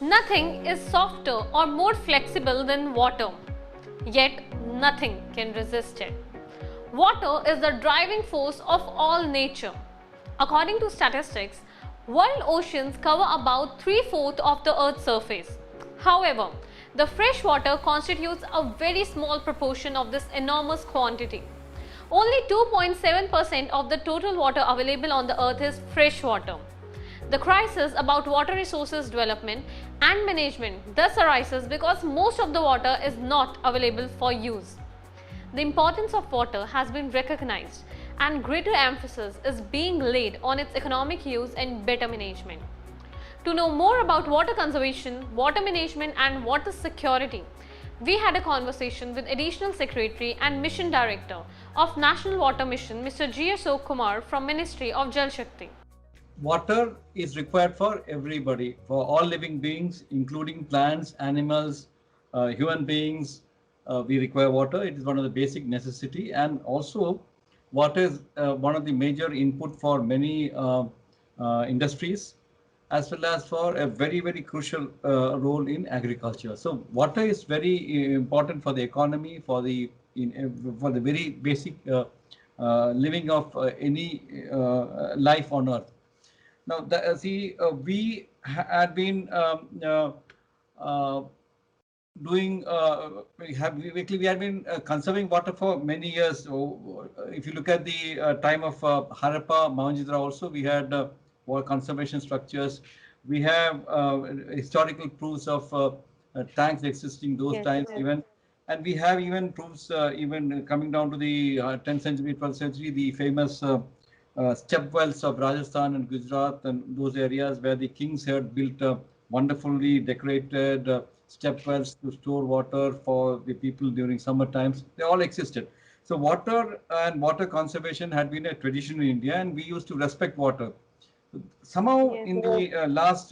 Nothing is softer or more flexible than water, yet nothing can resist it. Water is the driving force of all nature. According to statistics, world oceans cover about 3/4 of the Earth's surface. However, the fresh water constitutes a very small proportion of this enormous quantity. Only 2.7% of the total water available on the Earth is fresh water. The crisis about water resources development and management thus arises because most of the water is not available for use. The importance of water has been recognized and greater emphasis is being laid on its economic use and better management. To know more about water conservation, water management and water security, we had a conversation with Additional Secretary and Mission Director of National Water Mission, Mr. G. Asok Kumar from Ministry of Jal Shakti. Water is required for everybody, for all living beings, including plants, animals, human beings. We require water. It is one of the basic necessity, and also water is one of the major input for many industries, as well as for a very, very crucial role in agriculture. So water is very important for the economy, for the very basic living of any life on earth. Now, we had been doing, we had been conserving water for many years. So, if you look at the time of Harappa, Mohenjo-daro also, we had water conservation structures. We have historical proofs of tanks existing those times even. And we have even proofs, even coming down to the 10th century, 12th century, the famous step wells of Rajasthan and Gujarat and those areas where the kings had built wonderfully decorated step wells to store water for the people during summer times. They all existed. So water and water conservation had been a tradition in India, and we used to respect water. Somehow in the last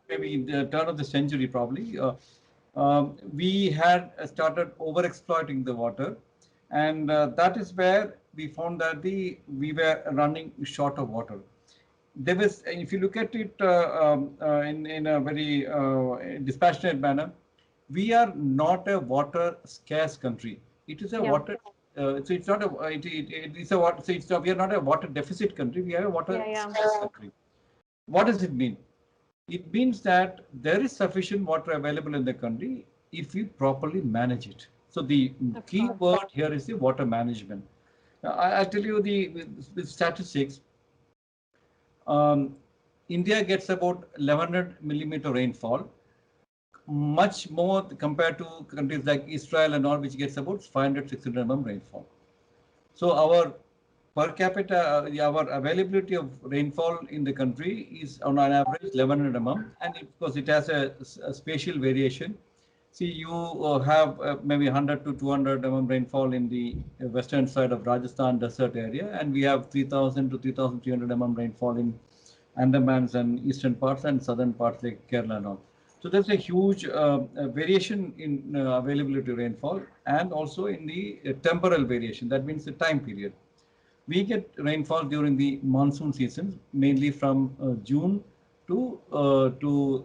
maybe in the turn of the century probably, we had started over-exploiting the water, and that is where we found that we were running short of water. There was, if you look at it in a very dispassionate manner, we are not a water scarce country. It is a water. So it's not a. It is a water. So it's we are not a water deficit country. We are a water scarce country. What does it mean? It means that there is sufficient water available in the country if we properly manage it. So the key word here is the water management. Now, I'll tell you the statistics. India gets about 1100 millimeter rainfall, much more compared to countries like Israel and all, which gets about 500, 600 mm rainfall. So our per capita, our availability of rainfall in the country is on an average 1100 mm, and of course it has a spatial variation. See, you have maybe 100 to 200 mm rainfall in the western side of Rajasthan desert area, and we have 3000 to 3300 mm rainfall in Andamans and eastern parts and southern parts like Kerala and all. So there's a huge variation in availability of rainfall, and also in the temporal variation. That means the time period. We get rainfall during the monsoon seasons, mainly from June to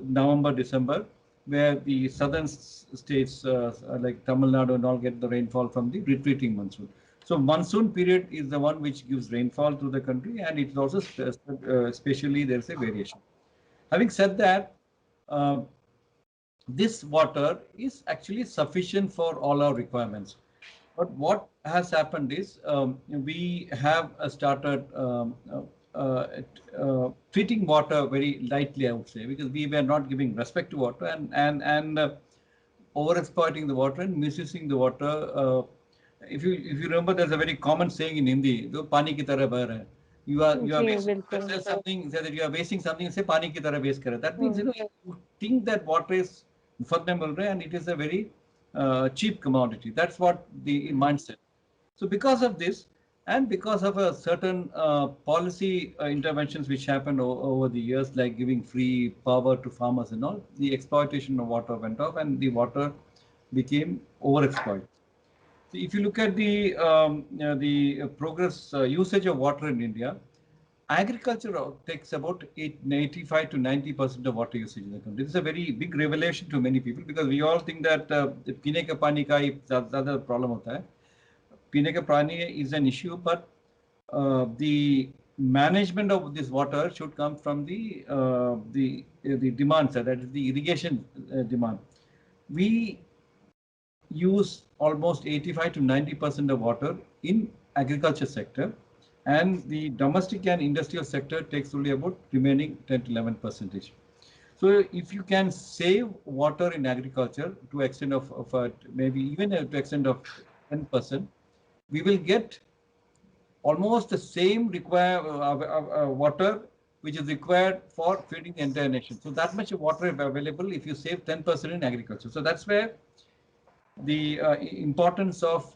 November, December, where the southern states like Tamil Nadu and all get the rainfall from the retreating monsoon. So monsoon period is the one which gives rainfall to the country, and it's also especially there's a variation. Having said that, this water is actually sufficient for all our requirements. But what has happened is we have started treating water very lightly, I would say, because we were not giving respect to water and over exploiting the water and misusing the water. If you remember, there's a very common saying in Hindi, "Do pani ki tarah beh raha hai." You are wasting something, say that you are wasting something, say pani ki tarah waste kar. That means you think that water is fundamental and it is a very cheap commodity. That's what the mindset. So because of this, and because of a certain policy interventions which happened over the years, like giving free power to farmers and all, the exploitation of water went off and the water became overexploited. So if you look at the progress usage of water in India, Agriculture takes about 85 to 90% of water usage in the country. This is a very big revelation to many people because we all think that पीने का पानी का ही ज़्यादा problem होता है. पीने का पानी is an issue, but the management of this water should come from the demand side, that is the irrigation demand. We use almost 85 to 90% of water in agriculture sector, and the domestic and industrial sector takes only about remaining 10 to 11%. So if you can save water in agriculture to extent of maybe even to extent of 10%, we will get almost the same water which is required for feeding the entire nation. So that much water is available if you save 10% in agriculture. So that's where the importance of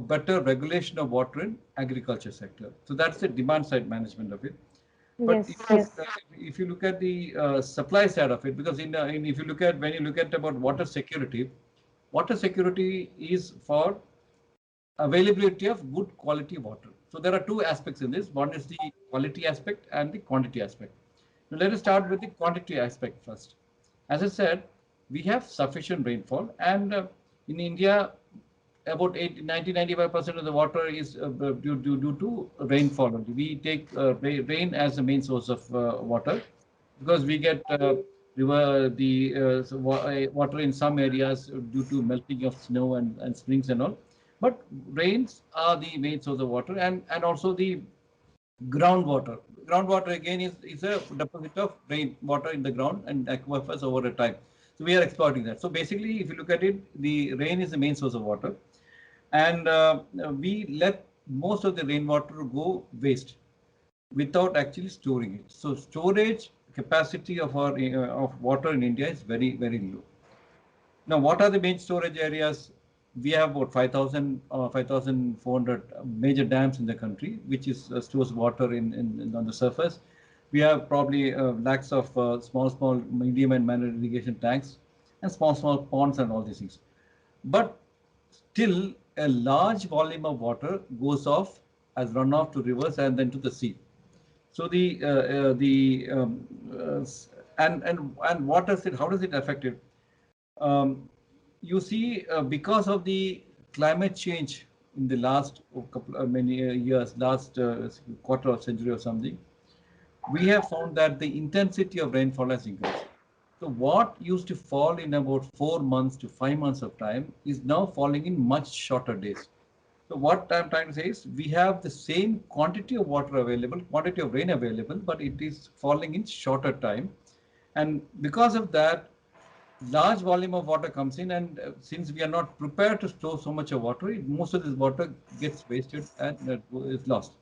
better regulation of water in agriculture sector. So that's the demand side management of it. But if you look at the supply side of it, because if you look at when you look at about water security is for availability of good quality water. So there are two aspects in this. One is the quality aspect and the quantity aspect. Now let us start with the quantity aspect first. As I said, we have sufficient rainfall, and in India, about 95% of the water is due to rainfall. We take rain as the main source of water because we get water in some areas due to melting of snow and springs and all. But rains are the main source of water, and also the groundwater. Groundwater again is a deposit of rain water in the ground and aquifers over a time. So we are exploiting that. So basically, if you look at it, the rain is the main source of water, and we let most of the rainwater go waste without actually storing it. So storage capacity of our of water in India is very low. Now, what are the main storage areas? We have about 5,400 major dams in the country, which is stores water on the surface. We have probably lakhs of small, medium and minor irrigation tanks and small ponds and all these things. But still, a large volume of water goes off as runoff to rivers and then to the sea. So and what does it? How does it affect it? You see, because of the climate change in the last many years, last quarter of century or something, we have found that the intensity of rainfall has increased. So what used to fall in about 4 months to 5 months of time is now falling in much shorter days. So what I'm trying to say is we have the same quantity of water available, quantity of rain available, but it is falling in shorter time. And because of that, large volume of water comes in, and since we are not prepared to store so much of water, most of this water gets wasted and is lost.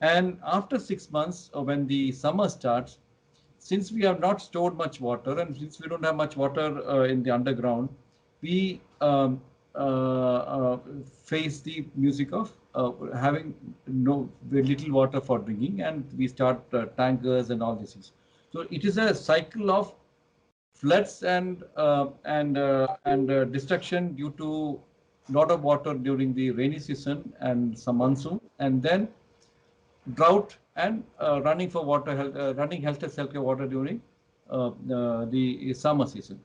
And after 6 months, or when the summer starts, since we have not stored much water and since we don't have much water in the underground, we face the music of having very little water for drinking, and we start tankers and all these things. So it is a cycle of floods and destruction due to lot of water during the rainy season and some monsoon, and then drought and running for water, running helter-skelter water during the summer season.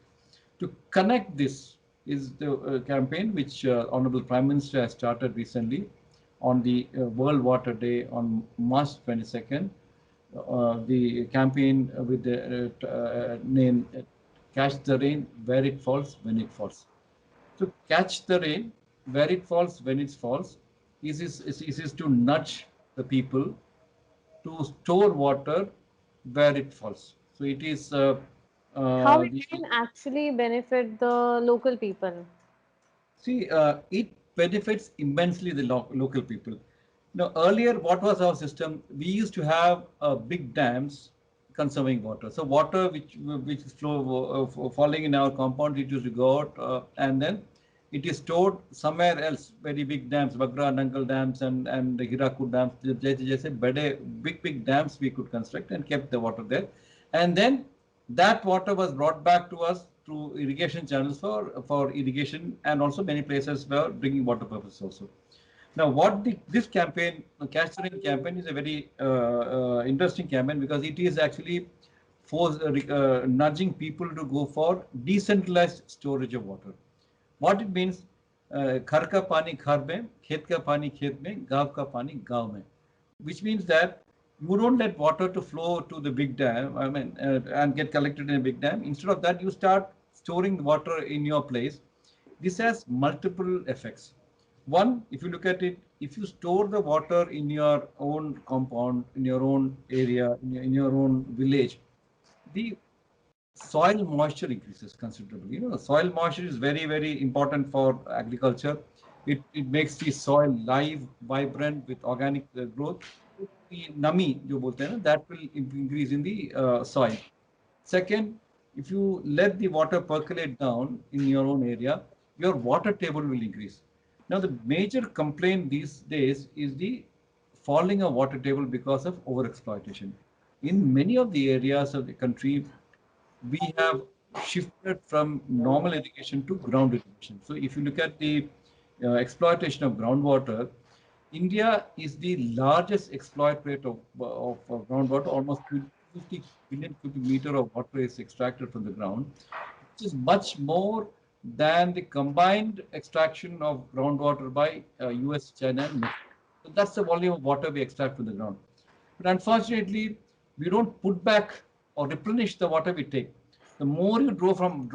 To connect this is the campaign which Honorable Prime Minister has started recently on the World Water Day on March 22nd. The campaign with the name Catch the Rain Where It Falls When It Falls. To catch the rain where it falls when it falls is to nudge the people to store water where it falls. So it is How it can actually benefit the local people? see it benefits immensely the local people. Now earlier, what was our system? We used to have big dams conserving water. So water which is falling in our compound, it used to go out and then it is stored somewhere else. Very big dams, Bagra, Nangal dams and the Hirakud dams, big dams we could construct and kept the water there. And then that water was brought back to us through irrigation channels for irrigation, and also many places for drinking water purposes also. Now, this campaign, the Catch the Rain campaign, is a very interesting campaign because it is actually nudging people to go for decentralized storage of water. What it means, घर का पानी घर में, खेत का पानी खेत में, गांव का पानी गांव में, which means that you don't let water to flow to the big dam, and get collected in a big dam. Instead of that, you start storing the water in your place. This has multiple effects. One, if you look at it, if you store the water in your own compound, in your own area, in your own village, the soil moisture increases considerably. Soil moisture is very, very important for agriculture. It makes the soil live, vibrant with organic growth. The nami, जो बोलते हैं ना, that will increase in the soil. Second, if you let the water percolate down in your own area, your water table will increase. Now, the major complaint these days is the falling of water table because of overexploitation. In many of the areas of the country, we have shifted from normal irrigation to ground irrigation. So if you look at the exploitation of groundwater, India is the largest exploit rate of groundwater. Almost 50 billion cubic meter of water is extracted from the ground, which is much more than the combined extraction of groundwater by US, China, and Mexico. So that's the volume of water we extract from the ground. But unfortunately, we don't put back or replenish the water we take. The more you draw from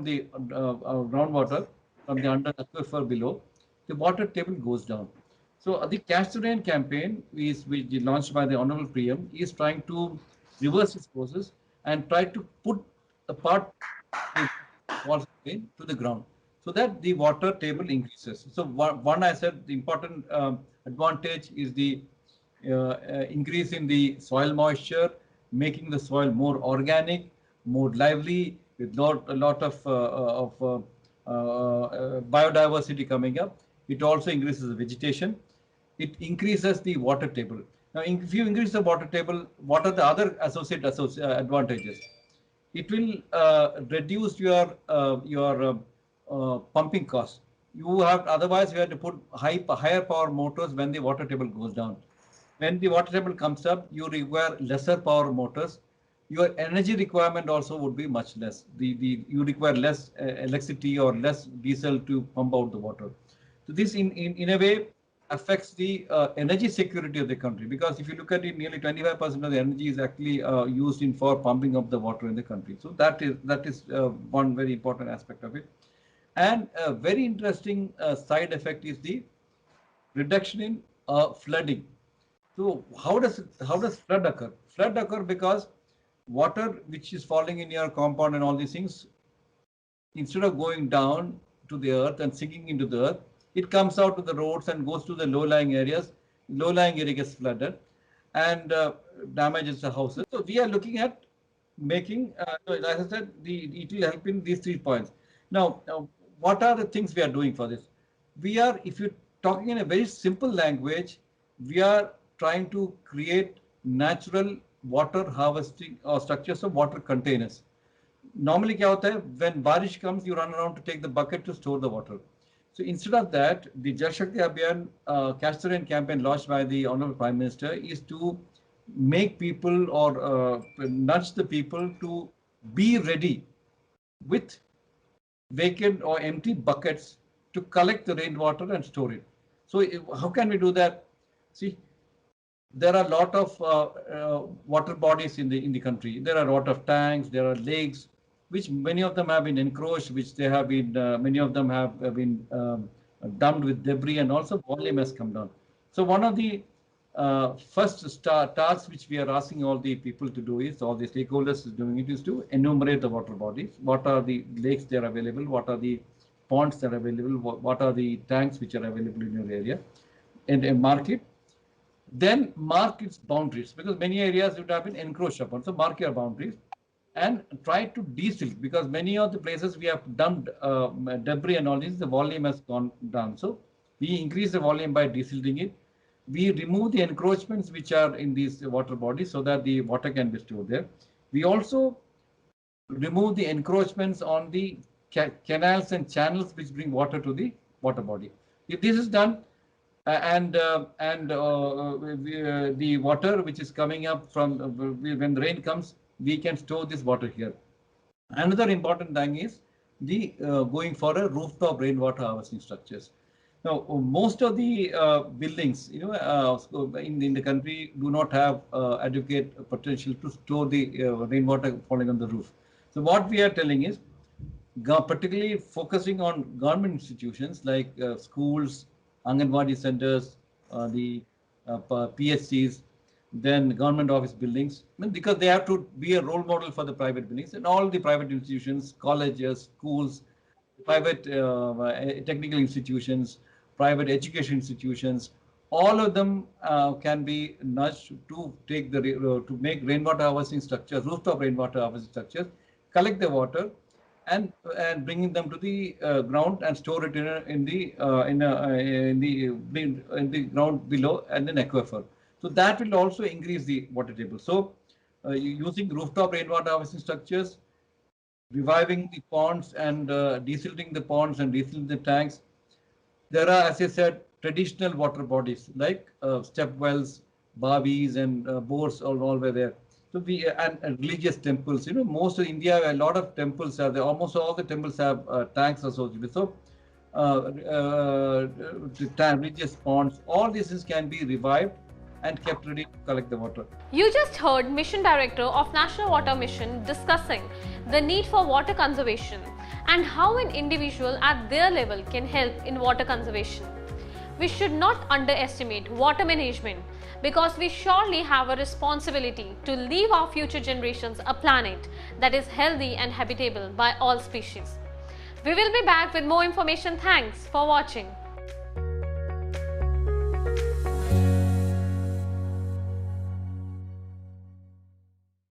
the groundwater, from the under aquifer below, the water table goes down. So the Catch the Rain campaign, which is launched by the Honorable PM, is trying to reverse this process and try to put the part water to the ground so that the water table increases. So one I said the important advantage is the increase in the soil moisture, making the soil more organic, more lively, with a lot of biodiversity coming up. It also increases the vegetation. It increases the water table. Now, if you increase the water table, what are the other associate advantages? It will reduce your pumping costs. You have otherwise you have to put higher power motors when the water table goes down. When the water table comes up, you require lesser power motors. Your energy requirement also would be much less. You require less electricity or less diesel to pump out the water. So this in a way affects the energy security of the country, because if you look at it, nearly 25% of the energy is actually used in for pumping up the water in the country. So that is one very important aspect of it. And a very interesting side effect is the reduction in flooding. So how does flood occur? Flood occur because water which is falling in your compound and all these things, instead of going down to the earth and sinking into the earth, it comes out to the roads and goes to the low-lying areas. Low-lying area gets flooded and damages the houses. So we are looking at making, as I said, it will help in these 3 points. Now, what are the things we are doing for this? If you're talking in a very simple language, we are trying to create natural water harvesting or structures of water containers. Normally क्या होता है, when बारिश comes, you run around to take the bucket to store the water. So instead of that, the Jal Shakti Abhiyan Catch the Rain campaign launched by the Honorable Prime Minister is to make people or nudge the people to be ready with vacant or empty buckets to collect the rainwater and store it. So how can we do that? See, there are a lot of water bodies in the country. There are a lot of tanks, there are lakes, which many of them have been encroached, which they have been, many of them have been dumped with debris, and also volume has come down. So one of the first tasks which we are asking all the people to do is, all the stakeholders is doing it, is to enumerate the water bodies. What are the lakes that are available? What are the ponds that are available? What are the tanks which are available in your area? And mark it. Then mark its boundaries, because many areas would have been encroached upon. So mark your boundaries and try to desilt, because many of the places we have dumped debris and all this, the volume has gone down. So we increase the volume by desilting it. We remove the encroachments which are in these water bodies so that the water can be stored there. We also remove the encroachments on the canals and channels which bring water to the water body. If this is done, The water which is coming up from when the rain comes, we can store this water here. Another important thing is the going for a rooftop rainwater harvesting structures. Now, most of the buildings, in the country, do not have adequate potential to store the rainwater falling on the roof. So, what we are telling is, particularly focusing on government institutions like schools, Anganwadi centers, the PSCs, then government office buildings, because they have to be a role model for the private buildings, and all the private institutions, colleges, schools, private technical institutions, private education institutions, all of them can be nudged to take to make rainwater harvesting structures, rooftop rainwater harvesting structures, collect the water, and bringing them to the ground and store it in the ground below and an aquifer. So that will also increase the water table. So using rooftop rainwater harvesting structures, reviving the ponds and desilting the ponds and desilting the tanks. There are, as I said, traditional water bodies like step wells, bavis, and bores all were there. So and religious temples. Most of India, a lot of temples have there. Almost all the temples have tanks associated. So religious ponds, all these can be revived and kept ready to collect the water. You just heard Mission Director of National Water Mission discussing the need for water conservation and how an individual at their level can help in water conservation. We should not underestimate water management because we surely have a responsibility to leave our future generations a planet that is healthy and habitable by all species. We will be back with more information. Thanks for watching.